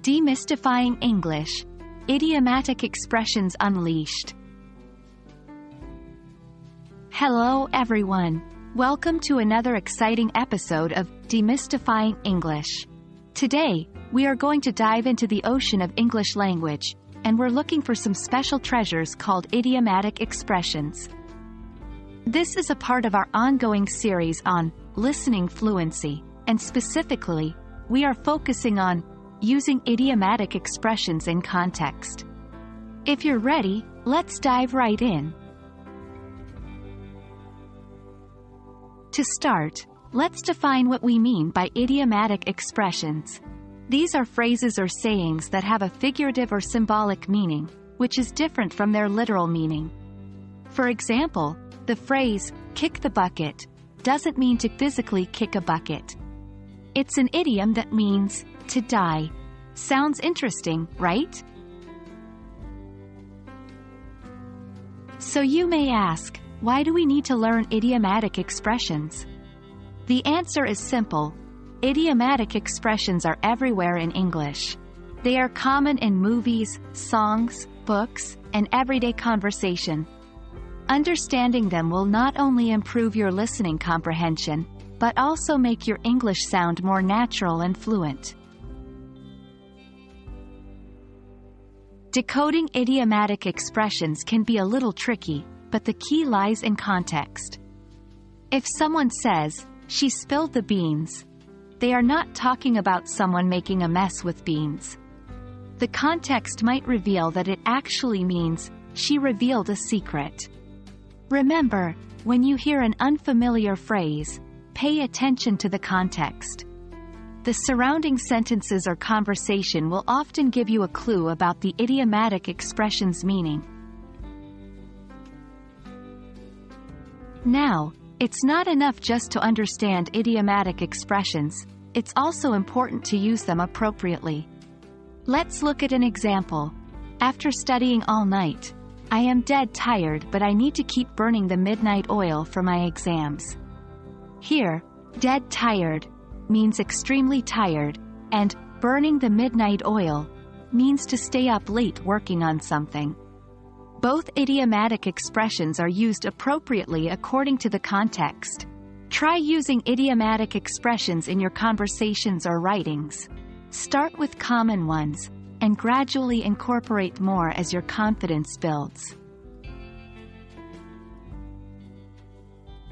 Demystifying English. Idiomatic Expressions Unleashed. Hello everyone. Welcome to another exciting episode of Demystifying English. Today, we are going to dive into the ocean of English language, and we're looking for some special treasures called idiomatic expressions. This is a part of our ongoing series on listening fluency, and specifically, we are focusing on using idiomatic expressions in context. If you're ready, let's dive right in. To start, let's define what we mean by idiomatic expressions. These are phrases or sayings that have a figurative or symbolic meaning, which is different from their literal meaning. For example, the phrase, kick the bucket, doesn't mean to physically kick a bucket. It's an idiom that means to die. Sounds interesting, right? So you may ask, why do we need to learn idiomatic expressions? The answer is simple. Idiomatic expressions are everywhere in English. They are common in movies, songs, books, and everyday conversation. Understanding them will not only improve your listening comprehension, but also make your English sound more natural and fluent. Decoding idiomatic expressions can be a little tricky, but the key lies in context. If someone says, "She spilled the beans," they are not talking about someone making a mess with beans. The context might reveal that it actually means, "She revealed a secret." Remember, when you hear an unfamiliar phrase, pay attention to the context. The surrounding sentences or conversation will often give you a clue about the idiomatic expression's meaning. Now, it's not enough just to understand idiomatic expressions, it's also important to use them appropriately. Let's look at an example. After studying all night, I am dead tired, but I need to keep burning the midnight oil for my exams. Here, dead tired means extremely tired, and burning the midnight oil means to stay up late working on something. Both idiomatic expressions are used appropriately according to the context. Try using idiomatic expressions in your conversations or writings. Start with common ones, and gradually incorporate more as your confidence builds.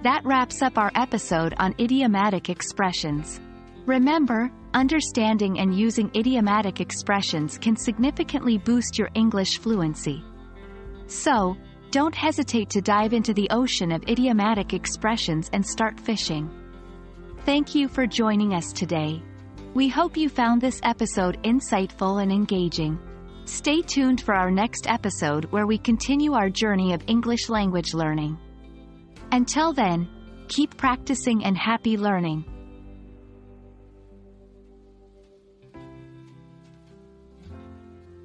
That wraps up our episode on idiomatic expressions. Remember, understanding and using idiomatic expressions can significantly boost your English fluency. So, don't hesitate to dive into the ocean of idiomatic expressions and start fishing. Thank you for joining us today. We hope you found this episode insightful and engaging. Stay tuned for our next episode where we continue our journey of English language learning. Until then, keep practicing and happy learning.